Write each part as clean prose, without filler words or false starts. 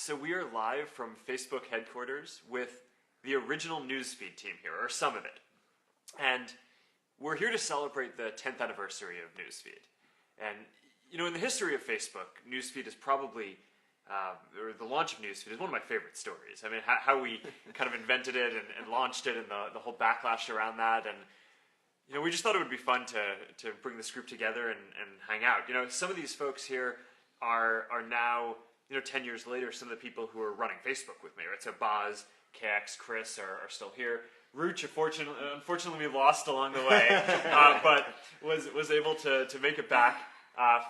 So we are live from Facebook headquarters with the original newsfeed team here, or some of it. And we're here to celebrate the 10th anniversary of newsfeed. And, you know, in the history of Facebook, newsfeed is probably, or the launch of newsfeed is one of my favorite stories. I mean, how we kind of invented it and launched it and the whole backlash around that. And, you know, we just thought it would be fun to bring this group together and hang out. You know, some of these folks here are now, you know, 10 years later, some of the people who are running Facebook with me, right? So Boz, KX, Chris are still here. Rooch, unfortunately, we lost along the way, but was able to make it back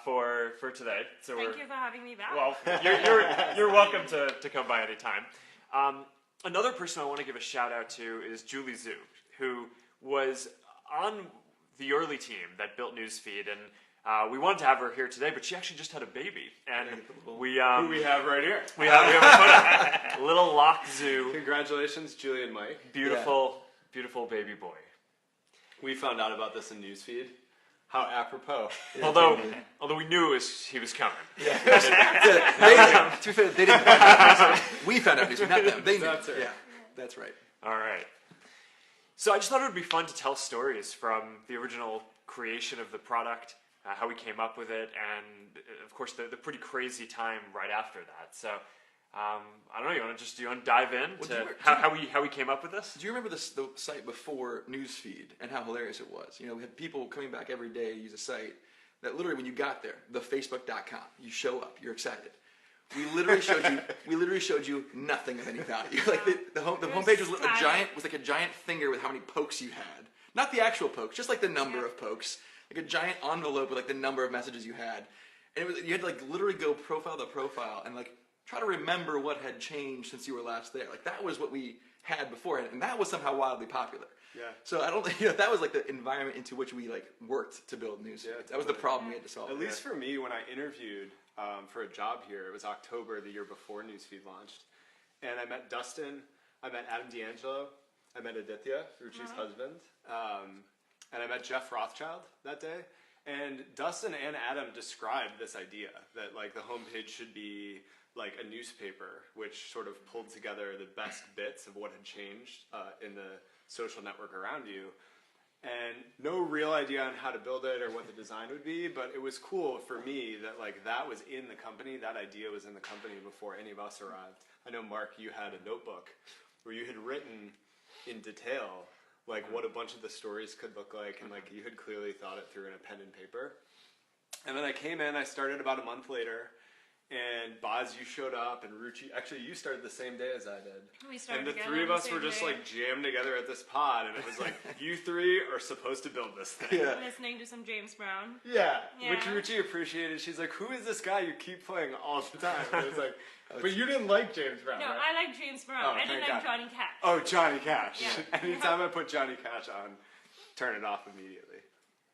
for today. So Thank you for having me back. Well, you're welcome to come by anytime. Another person I want to give a shout out to is Julie Zhu, who was on the early team that built Newsfeed, and we wanted to have her here today, but she actually just had a baby, and who we have right here. We have a photo. Little Lock Zoo. Congratulations, Julie and Mike. Beautiful baby boy. We found out about this in Newsfeed. How apropos. Although we knew he was coming. Yeah. To be fair, they didn't find out. We found out Newsfeed, not them. They knew. That's right. Yeah, that's right. All right. So I just thought it would be fun to tell stories from the original creation of the product, how we came up with it, and of course the pretty crazy time right after that. So I don't know. You want to dive in to how we came up with this? Do you remember the site before Newsfeed and how hilarious it was? You know, we had people coming back every day to use a site that literally, when you got there, thefacebook.com, you show up, you're excited. We literally showed you nothing of any value. Like the homepage was like a giant finger with how many pokes you had. Not the actual pokes, just like the number of pokes. Like a giant envelope with like the number of messages you had. And you had to like literally go profile to profile and like try to remember what had changed since you were last there. Like that was what we had before, and that was somehow wildly popular. Yeah. So I don't think, you know, that was like the environment into which we like worked to build Newsfeed. Yeah, that was the problem we had to solve. At least for me, when I interviewed for a job here, it was October the year before Newsfeed launched, and I met Dustin, I met Adam D'Angelo, I met Aditya, Ruchi's husband, and I met Jeff Rothschild that day. And Dustin and Adam described this idea that like the homepage should be like a newspaper, which sort of pulled together the best bits of what had changed in the social network around you. And no real idea on how to build it or what the design would be, but it was cool for me that like that was in the company, that idea was in the company before any of us arrived. I know, Mark, you had a notebook where you had written in detail like what a bunch of the stories could look like, and like you had clearly thought it through in a pen and paper. And then I came in, I started about a month later, and Boz, you showed up, and Ruchi, actually you started the same day as I did. We started and the together three of on us the were same just day. like jammed together at this pod, and it was like, you three are supposed to build this thing. Yeah. Listening to some James Brown. Yeah, Yeah. which Ruchi appreciated. She's like, who is this guy you keep playing all the time? And it was like, but you didn't like James Brown, No, right? I like James Brown. Oh, I didn't thank like God. Johnny Cash. Oh, Johnny Cash. Yeah. Anytime I put Johnny Cash on, turn it off immediately.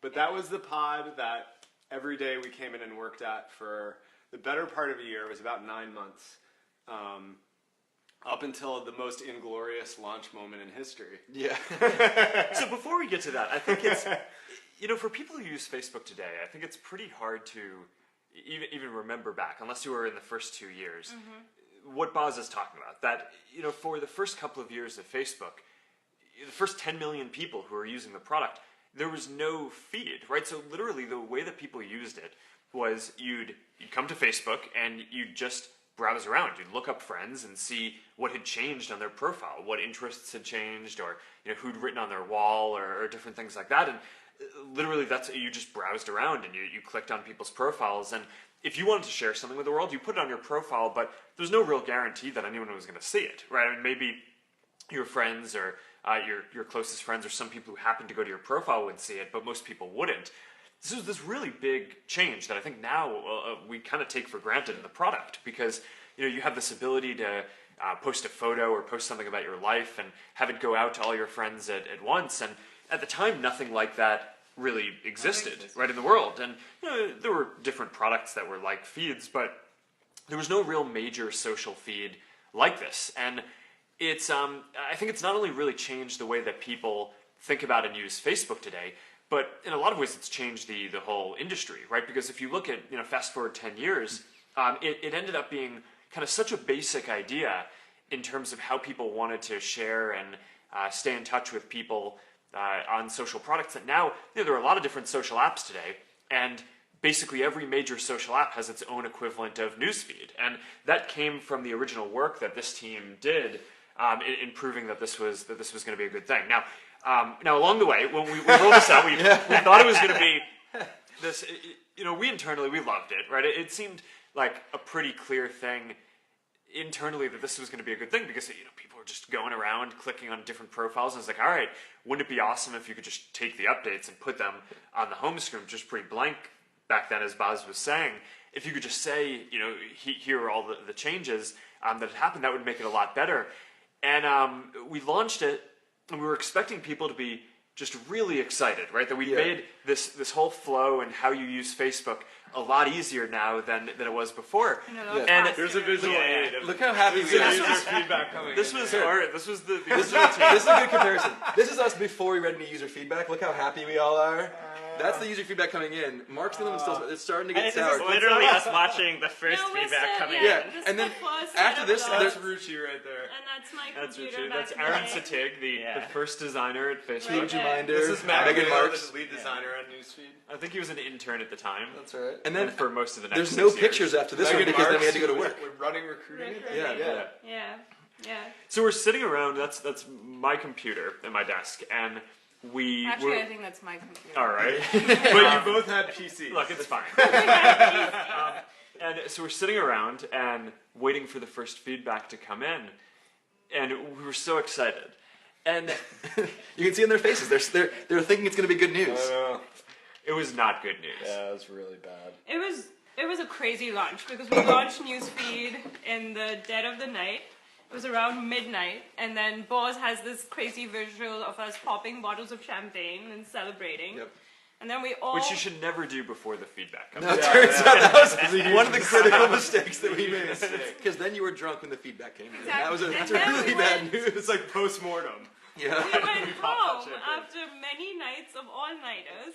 But that was the pod that every day we came in and worked at for the better part of a year. It was about 9 months. Up until the most inglorious launch moment in history. Yeah. So before we get to that, I think it's, you know, for people who use Facebook today, I think it's pretty hard to even remember back, unless you were in the first 2 years, what Boz is talking about. That, you know, for the first couple of years of Facebook, the first 10 million people who were using the product, there was no feed, right? So literally the way that people used it was you'd come to Facebook and you'd just browse around. You'd look up friends and see what had changed on their profile, what interests had changed, or you know who'd written on their wall, or different things like that. And literally you just browsed around and you clicked on people's profiles. And if you wanted to share something with the world, you put it on your profile, but there's no real guarantee that anyone was going to see it, right? I mean, maybe your friends or your closest friends or some people who happen to go to your profile would see it, but most people wouldn't. This is this really big change that I think now we kind of take for granted in the product, because you know you have this ability to post a photo or post something about your life and have it go out to all your friends at once. And at the time, nothing like that really existed, right, in the world. And you know, there were different products that were like feeds, but there was no real major social feed like this. And it's I think it's not only really changed the way that people think about and use Facebook today, but in a lot of ways it's changed the whole industry, right? Because if you look at, you know, fast forward 10 years, it ended up being kind of such a basic idea in terms of how people wanted to share and stay in touch with people on social products that now, there are a lot of different social apps today, and basically every major social app has its own equivalent of newsfeed. And that came from the original work that this team did in proving that this was going to be a good thing. Now along the way, when we rolled this out, we thought it was going to be this, we internally, we loved it, right? It seemed like a pretty clear thing internally that this was going to be a good thing because, people were just going around clicking on different profiles, and it's like, all right, wouldn't it be awesome if you could just take the updates and put them on the home screen, just pretty blank back then, as Boz was saying. If you could just say, here are all the changes that had happened, that would make it a lot better. And we launched it, and we were expecting people to be just really excited, right? That we made this whole flow and how you use Facebook a lot easier now than it was before. And There's a visual aid. Look how happy we are. Feedback coming. This was art. This was the This is a good comparison. This is us before we read any user feedback. Look how happy we all are. That's the user feedback coming in. Mark's the one still. It's starting to get sour. This is literally us watching the first feedback coming in. This and then is the first after this, set of there's logs, Ruchi right there. and that's my That's computer. Richard. That's back in Aaron the day. Satig, the first designer at Facebook. Right. huge reminder. This is Matt Megan Gale, Marks. the lead designer on Newsfeed. I think he was an intern at the time. That's right. And then For most of the next there's 6 no years. pictures after this one Megan because then we had Marks, to go to work. We're running recruiting. Recruiting. Yeah. Yeah. So we're sitting around. That's my computer at my desk, and we Actually, were I think that's my computer. all right. But you both had PCs. Look, it's fine. And so we're sitting around and waiting for the first feedback to come in, and we were so excited. And You can see in their faces. They're thinking it's going to be good news. it was not good news. Yeah, it was really bad. It was a crazy launch because we launched Newsfeed in the dead of the night. It was around midnight, and then Boz has this crazy visual of us popping bottles of champagne and celebrating. Yep. And then we all Which you should never do before the feedback comes. No, it turns out that was one of the critical mistakes that we made. Because then you were drunk when the feedback came in. Exactly. That's And then really we bad went- news. It's like post-mortem. Yeah. we went home champagne. after many nights of all-nighters,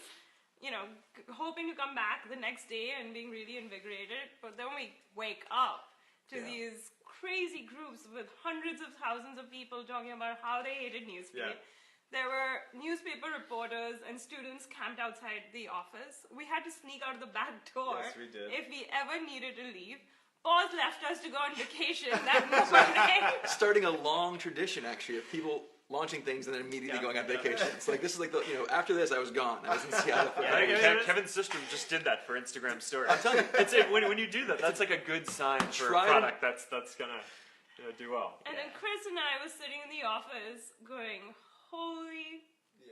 hoping to come back the next day and being really invigorated. But then we wake up to these crazy groups with hundreds of thousands of people talking about how they hated Newsfeed. Yeah. There were newspaper reporters and students camped outside the office. We had to sneak out of the back door Yes, we did. if we ever needed to leave. Paul left us to go on vacation that morning. Starting a long tradition, actually, of people launching things and then immediately going on vacation. It's like, this is like after this, I was gone. I was in Seattle for Kevin Systrom just did that for Instagram stories. I'm telling you. When you do that, that's like a good sign for a Try to- product that's gonna do well. And then Chris and I was sitting in the office going, holy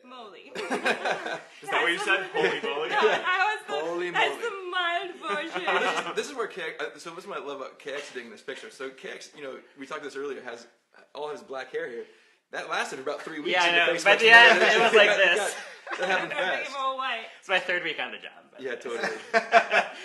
moly. Is that what you said? Holy moly! No, I was Holy that's moly. the mild version. This is where KX, so this is what I love about KX doing this picture. So KX, we talked this earlier, has all his black hair here. That lasted for about 3 weeks. Yeah, I into know. Facebook. By the end, it was like this. That happened I'm gonna fast. make him all white. It's my third week on the job. But Yeah, totally.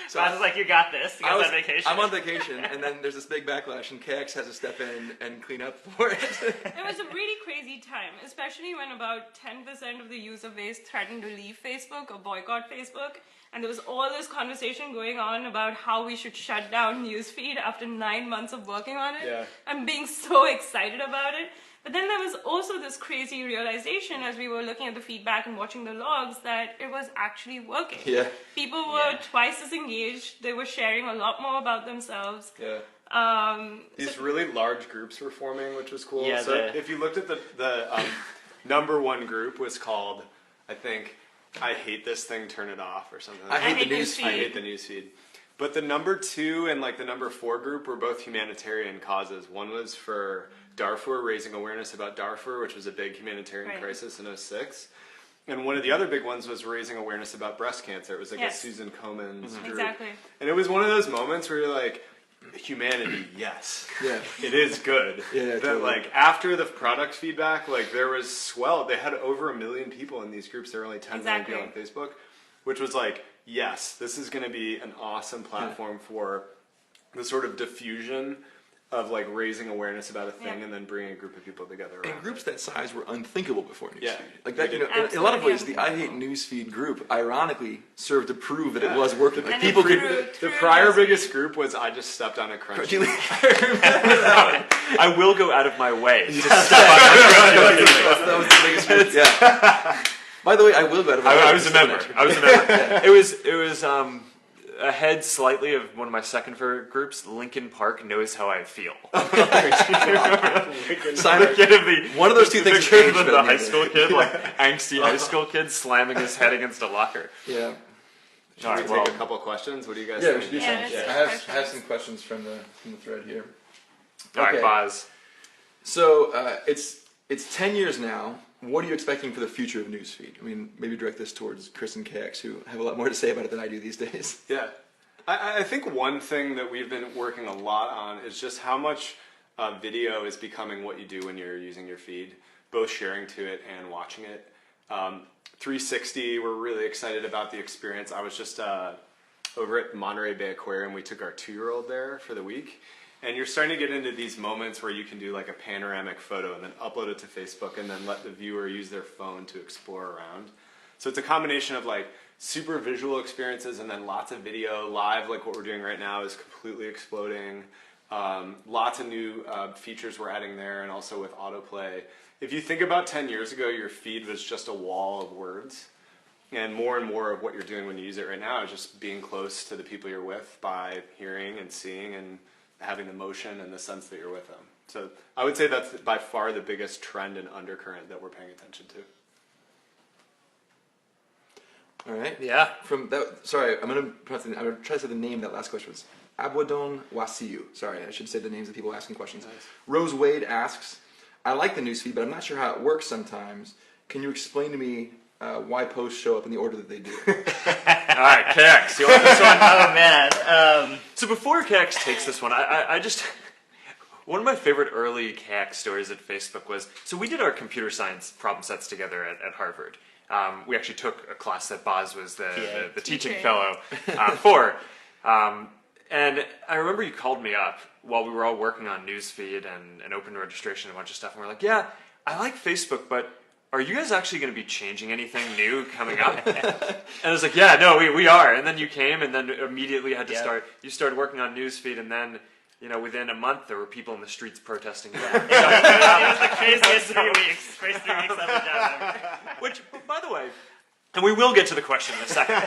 so I was like, you got this. You guys on vacation. I'm on vacation, and then there's this big backlash, and KX has to step in and clean up for it. It was a really crazy time, especially when about 10% of the user base threatened to leave Facebook or boycott Facebook. And there was all this conversation going on about how we should shut down Newsfeed after 9 months of working on it. Yeah. And being so excited about it. But then there was also this crazy realization as we were looking at the feedback and watching the logs that it was actually working. Yeah. People were twice as engaged. They were sharing a lot more about themselves. Yeah. These really large groups were forming, which was cool. Yeah, so if you looked at the number one group was called, I think, I hate this thing, turn it off, or something like I that. hate the Newsfeed. news I feed. hate the newsfeed. But the number 2 and like the number 4 group were both humanitarian causes. One was for Darfur, raising awareness about Darfur, which was a big humanitarian Right. crisis in 2006. And one of the other big ones was raising awareness about breast cancer. It was like Yes. a Susan Komen's group. Exactly. And it was one of those moments where you're like, humanity, yes. Yeah. It is good. Yeah, That totally. like after the product feedback, like there was swell. They had over 1 million people in these groups. There were only 10 million people on Facebook, which was like, yes, this is going to be an awesome platform for the sort of diffusion of like raising awareness about a thing and then bringing a group of people together around And groups that size were unthinkable before Newsfeed. Yeah. Like that, in a lot of ways, the I Hate Newsfeed group ironically served to prove that it was working. Like And people could. The prior biggest group was I Just Stepped on a Crunchy. I will go out of my way to step on That was the biggest group. Yeah. By the way, I will go out of my way. I was a member. It was ahead slightly of one of my second favorite groups, Linkin Park Knows How I Feel. Simon, one of those two things changed. changed. The high school kid, like angsty high school kid, slamming his head against a locker. Yeah. Should we take a couple of questions? What do you guys think? We should do Yeah, some. let's I have some questions from the thread here. All right, Boz. So it's 10 years now. What are you expecting for the future of Newsfeed? I mean, maybe direct this towards Chris and KX, who have a lot more to say about it than I do these days. Yeah. I think one thing that we've been working a lot on is just how much video is becoming what you do when you're using your feed, both sharing to it and watching it. 360, we're really excited about the experience. I was just over at Monterey Bay Aquarium. We took our 2-year-old there for the week. And you're starting to get into these moments where you can do like a panoramic photo and then upload it to Facebook and then let the viewer use their phone to explore around. So it's a combination of like super visual experiences and then lots of video. Live, like what we're doing right now, is completely exploding. Lots of new features we're adding there, and also with autoplay. If you think about 10 years ago, your feed was just a wall of words. And more of what you're doing when you use it right now is just being close to the people you're with by hearing and seeing and having the motion and the sense that you're with them. So I would say that's by far the biggest trend and undercurrent that we're paying attention to. All right. Yeah. From that, sorry, I'm gonna try to say the name. That last question was Abwadon Wasiu. Sorry, I should say the names of people asking questions. Nice. Rose Wade asks, "I like the newsfeed, but I'm not sure how it works sometimes. Can you explain to me why posts show up in the order that they do?" All right, KX, you want this one? Oh man. So before KX takes this one, I just... One of my favorite early KX stories at Facebook was, so we did our computer science problem sets together at Harvard. We actually took a class that Boz was the teaching fellow for. And I remember you called me up while we were all working on Newsfeed and open registration and a bunch of stuff. And we're like, yeah, I like Facebook, but are you guys actually going to be changing anything new coming up? And I was like, yeah, no, we are. And then you came and then immediately had to start. You started working on Newsfeed, and then, within a month there were people in the streets protesting. It was the craziest 3 weeks. First 3 weeks of the job ever. Which, by the way, and we will get to the question in a second.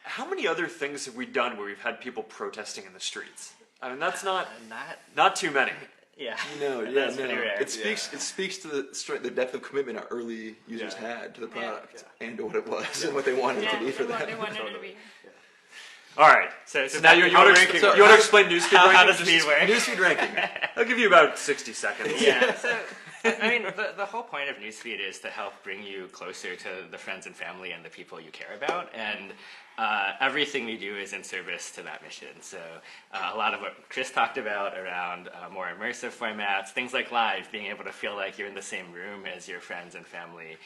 How many other things have we done where we've had people protesting in the streets? I mean, that's not too many. Yeah. That's pretty rare. It speaks to the depth of commitment our early users had to the product and to what it was and what they wanted it to be for them. What they wanted it to be. All right. So now you want to explain Newsfeed ranking? How does speed work? Newsfeed ranking. I'll give you about 60 seconds. Yeah. So, I mean, the whole point of Newsfeed is to help bring you closer to the friends and family and the people you care about, and everything we do is in service to that mission. So a lot of what Chris talked about around more immersive formats, things like live, being able to feel like you're in the same room as your friends and family.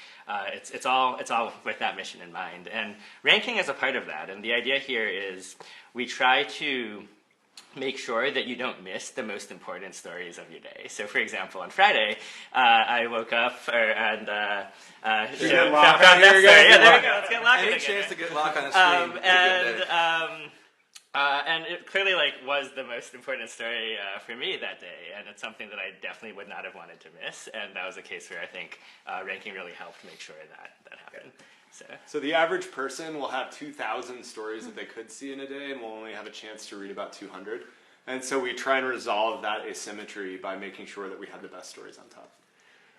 It's all with that mission in mind. And ranking is a part of that. And the idea here is we try to make sure that you don't miss the most important stories of your day. So, for example, on Friday, I woke up and found that story. Yeah, there we go. Let's get Locke Any chance to get Locke on a stream? And it clearly was the most important story for me that day, and it's something that I definitely would not have wanted to miss. And that was a case where I think ranking really helped make sure that happened. So the average person will have 2,000 stories that they could see in a day, and will only have a chance to read about 200. And so we try and resolve that asymmetry by making sure that we have the best stories on top.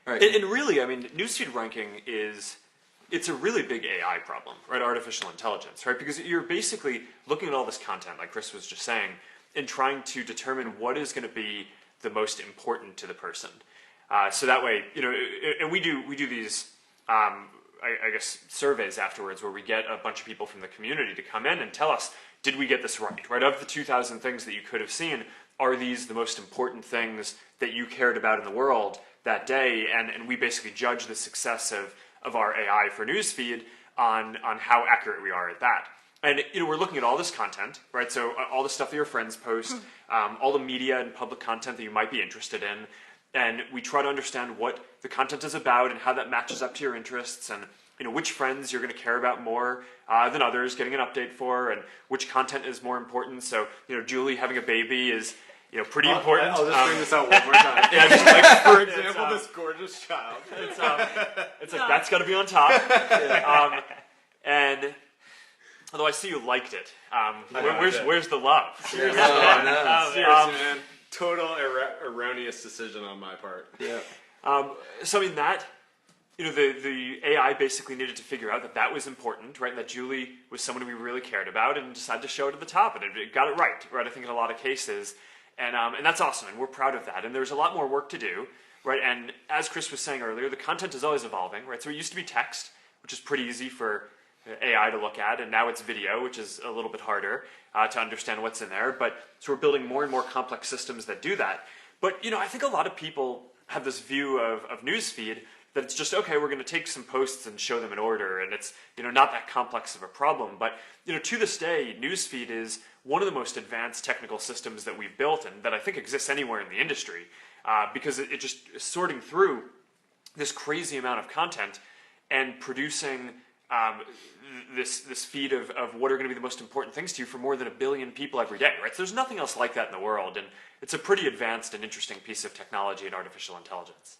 All right. And really, I mean, Newsfeed ranking it's a really big AI problem, right? Artificial intelligence, right? Because you're basically looking at all this content, like Chris was just saying, and trying to determine what is going to be the most important to the person. So that way, and we do these, I guess, surveys afterwards where we get a bunch of people from the community to come in and tell us, did we get this right? Right? Of the 2,000 things that you could have seen, are these the most important things that you cared about in the world that day? And we basically judge the success of our AI for Newsfeed on how accurate we are at that. And we're looking at all this content, right? So all the stuff that your friends post, all the media and public content that you might be interested in, and we try to understand what the content is about and how that matches up to your interests, and which friends you're going to care about more than others, getting an update for, and which content is more important. So Julie having a baby is pretty important. I'll just bring this out one more time. Yeah, just like for example, this gorgeous child. It's like that's got to be on top. And although I see you liked it, where's the love? Seriously, man. Total erroneous decision on my part. Yeah. So I mean that, the AI basically needed to figure out that was important, right? And that Julie was someone we really cared about, and decided to show it at the top, and it got it right? I think in a lot of cases, and that's awesome, and we're proud of that. And there's a lot more work to do, right? And as Chris was saying earlier, the content is always evolving, right? So it used to be text, which is pretty easy for AI to look at, and now it's video, which is a little bit harder to understand what's in there. But so we're building more and more complex systems that do that. But I think a lot of people have this view of newsfeed that it's just, okay, we're going to take some posts and show them in order, and it's not that complex of a problem. But to this day, newsfeed is one of the most advanced technical systems that we've built, and that I think exists anywhere in the industry, because it just is sorting through this crazy amount of content and producing this feed of what are going to be the most important things to you for more than 1 billion people every day, right? So there's nothing else like that in the world, and it's a pretty advanced and interesting piece of technology and artificial intelligence.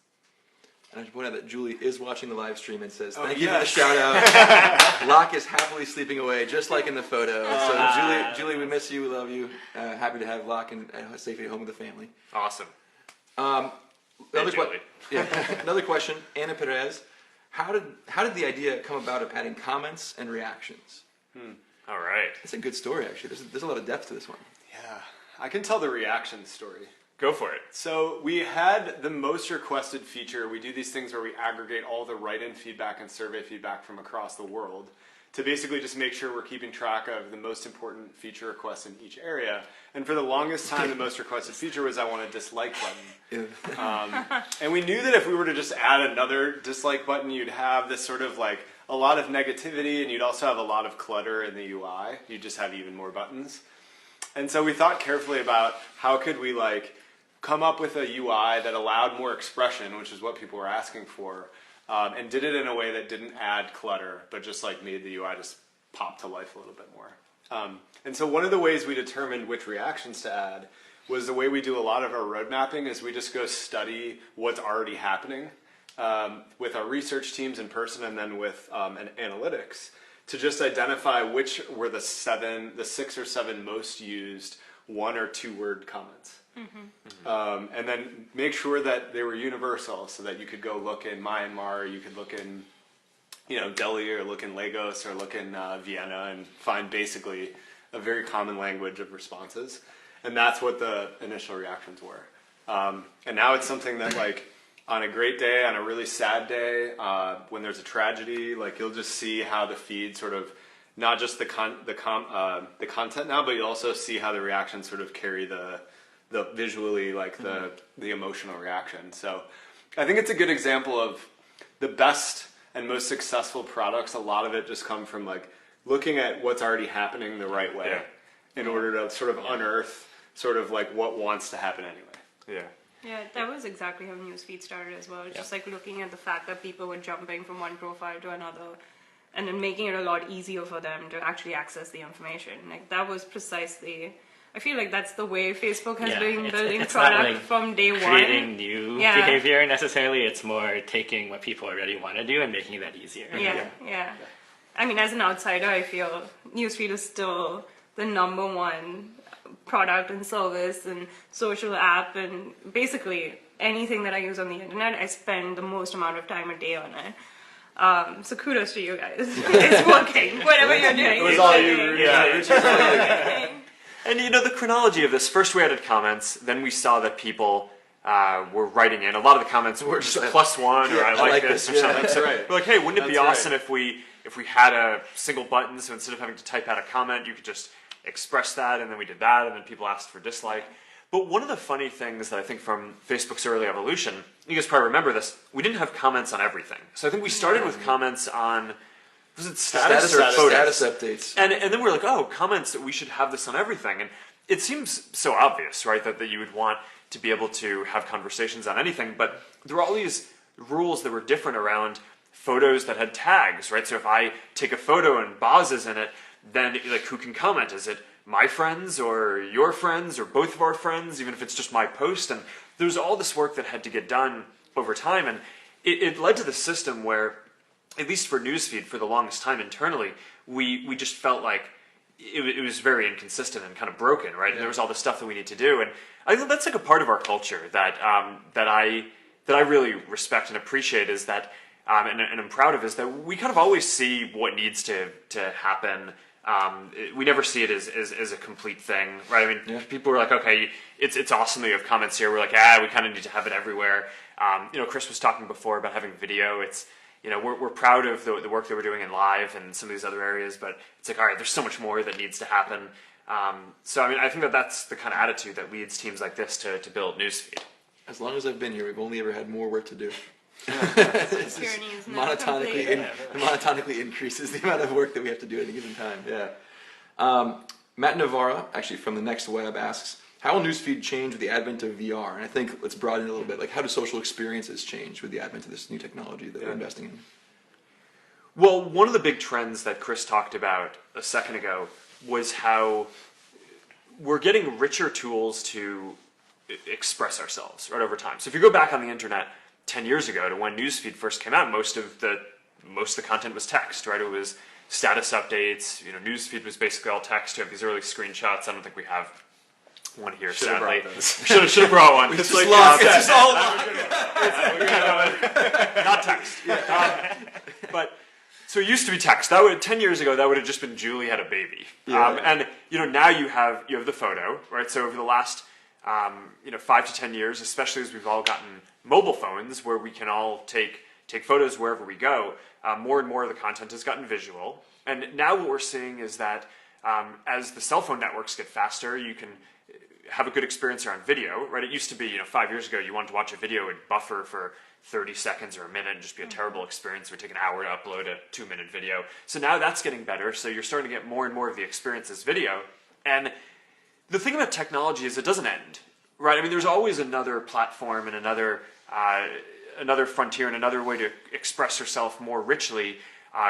And I should point out that Julie is watching the live stream and says, thank you for the shout out. Locke is happily sleeping away, just like in the photo. So Julie, we miss you, we love you. Happy to have Locke and safely at home with the family. Awesome. Another question, Anna Perez. How did the idea come about of adding comments and reactions? All right. That's a good story, actually. There's a lot of depth to this one. Yeah, I can tell the reaction story. Go for it. So we had the most requested feature. We do these things where we aggregate all the write-in feedback and survey feedback from across the world to basically just make sure we're keeping track of the most important feature requests in each area. And for the longest time, the most requested feature was I want a dislike button. And we knew that if we were to just add another dislike button, you'd have this sort of like a lot of negativity, and you'd also have a lot of clutter in the UI. You'd just have even more buttons. And so we thought carefully about how could we come up with a UI that allowed more expression, which is what people were asking for, and did it in a way that didn't add clutter, but just made the UI just pop to life a little bit more. And so one of the ways we determined which reactions to add was the way we do a lot of our road mapping is we just go study what's already happening with our research teams in person, and then with analytics, to just identify which were the 6 or 7 most used 1 or 2 word comments. And then make sure that they were universal, so that you could go look in Myanmar, you could look in Delhi, or look in Lagos, or look in Vienna, and find basically a very common language of responses. And that's what the initial reactions were. And now it's something that on a great day, on a really sad day, when there's a tragedy, you'll just see how the feed sort of, not just the content now, but you'll also see how the reactions sort of carry the visually, the emotional reaction. So I think it's a good example of the best and most successful products. A lot of it just come from looking at what's already happening the right way in order to sort of unearth sort of what wants to happen anyway. Yeah, that was exactly how Newsfeed started as well. Just looking at the fact that people were jumping from one profile to another, and then making it a lot easier for them to actually access the information. That was precisely, I feel like that's the way Facebook has been building product from day one. Creating new behavior necessarily. It's more taking what people already want to do and making that easier. Yeah. I mean, as an outsider, I feel Newsfeed is still the #1 product and service and social app, and basically anything that I use on the internet, I spend the most amount of time a day on it. So kudos to you guys. It's working. Whatever you're doing. It was all you. And the chronology of this, first we added comments, then we saw that people were writing in. A lot of the comments were just +1 or I like this or something. That's right. We're hey, wouldn't it be awesome if we had a single button, so instead of having to type out a comment, you could just express that, and then we did that, and then people asked for dislike. But one of the funny things that I think from Facebook's early evolution, you guys probably remember this, we didn't have comments on everything. So I think we started with comments on was it status or photos? Status updates. And then we're like, oh, comments, we should have this on everything. And it seems so obvious, right, that you would want to be able to have conversations on anything. But there were all these rules that were different around photos that had tags, right? So if I take a photo and Boz is in it, then like who can comment? Is it my friends or your friends or both of our friends, even if it's just my post? And there was all this work that had to get done over time. And it led to the system where, at least for Newsfeed, for the longest time internally, we just felt like it was very inconsistent and kind of broken, right? And there was all this stuff that we need to do, and I think that's like a part of our culture that I really respect and appreciate is that, and I'm proud of, is that we kind of always see what needs to happen. We never see it as a complete thing, right? I mean, people were like, okay, it's awesome that you have comments here. We're like, we kind of need to have it everywhere. Chris was talking before about having video. It's, we're proud of the work that we're doing in live and some of these other areas, but it's like, all right, there's so much more that needs to happen. So, I mean, I think that's the kind of attitude that leads teams like this to build Newsfeed. As long as I've been here, we've only ever had more work to do. Monotonically increases the amount of work that we have to do at a given time. Yeah. Matt Navarra, actually from the Next Web, asks, how will Newsfeed change with the advent of VR? And I think let's broaden it a little bit. Like, how do social experiences change with the advent of this new technology that we're investing in? Well, one of the big trends that Chris talked about a second ago was how we're getting richer tools to express ourselves right over time. So if you go back on the internet 10 years ago to when Newsfeed first came out, most of the content was text, right? It was status updates. Newsfeed was basically all text. You have these early screenshots. I don't think we have one here, sadly. Should have brought one. It's just lost. It's just all not text. But so it used to be text. 10 years ago, that would have just been Julie had a baby. And now you have the photo, right? So over the last 5 to 10 years, especially as we've all gotten mobile phones where we can all take photos wherever we go, more and more of the content has gotten visual. And now what we're seeing is that as the cell phone networks get faster, you can have a good experience around video, right? It used to be, 5 years ago, you wanted to watch a video, it would buffer for 30 seconds or a minute and just be a terrible experience. It would take an hour to upload a 2-minute video. So now that's getting better. So you're starting to get more and more of the experience as video. And the thing about technology is it doesn't end, right? I mean, there's always another platform and another frontier and another way to express yourself more richly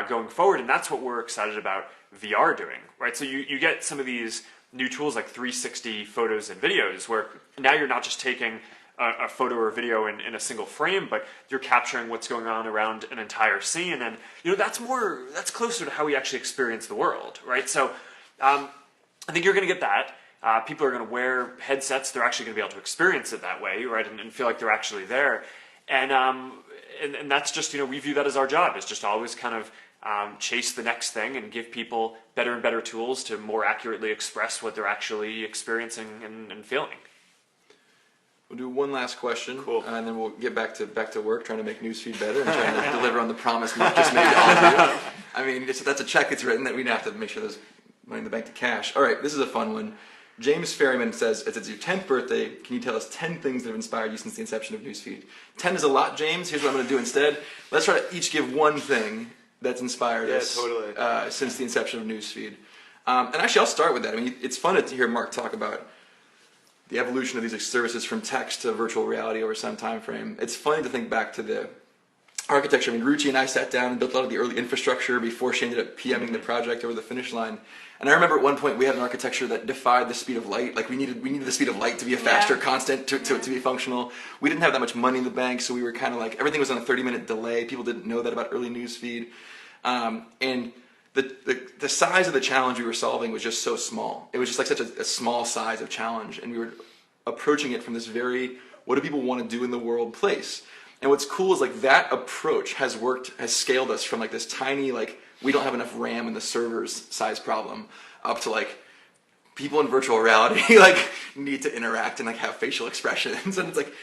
going forward. And that's what we're excited about VR doing, right? So you get some of these new tools like 360 photos and videos where now you're not just taking a photo or a video in a single frame, but you're capturing what's going on around an entire scene. And that's closer to how we actually experience the world, right? So I think you're going to get that. People are going to wear headsets. They're actually going to be able to experience it that way, right? And feel like they're actually there. And that's just, we view that as our job, is just always kind of chase the next thing and give people better and better tools to more accurately express what they're actually experiencing and feeling. We'll do one last question, cool. And then we'll get back to work, trying to make Newsfeed better and trying to deliver on the promise we've just made to all of you. I mean, that's a check that's written that we have to make sure there's money in the bank to cash. All right, this is a fun one. James Ferryman says, it's your 10th birthday. Can you tell us 10 things that have inspired you since the inception of Newsfeed? 10 is a lot, James. Here's what I'm going to do instead. Let's try to each give one thing that's inspired us totally. Since the inception of Newsfeed. And actually, I'll start with that. I mean, it's fun to hear Mark talk about the evolution of these services from text to virtual reality over some time frame. It's funny to think back to the architecture. I mean, Ruchi and I sat down and built a lot of the early infrastructure before she ended up PMing the project over the finish line. And I remember at one point we had an architecture that defied the speed of light. Like we needed the speed of light to be a faster constant to be functional. We didn't have that much money in the bank, so we were kind of like, everything was on a 30-minute delay. People didn't know that about early Newsfeed. And the size of the challenge we were solving was just so small. It was just like such a small size of challenge, and we were approaching it from this very, what do people want to do in the world place? And what's cool is like that approach has scaled us from like this tiny, like, we don't have enough RAM in the server's size problem, up to like people in virtual reality like need to interact and like have facial expressions. And it's like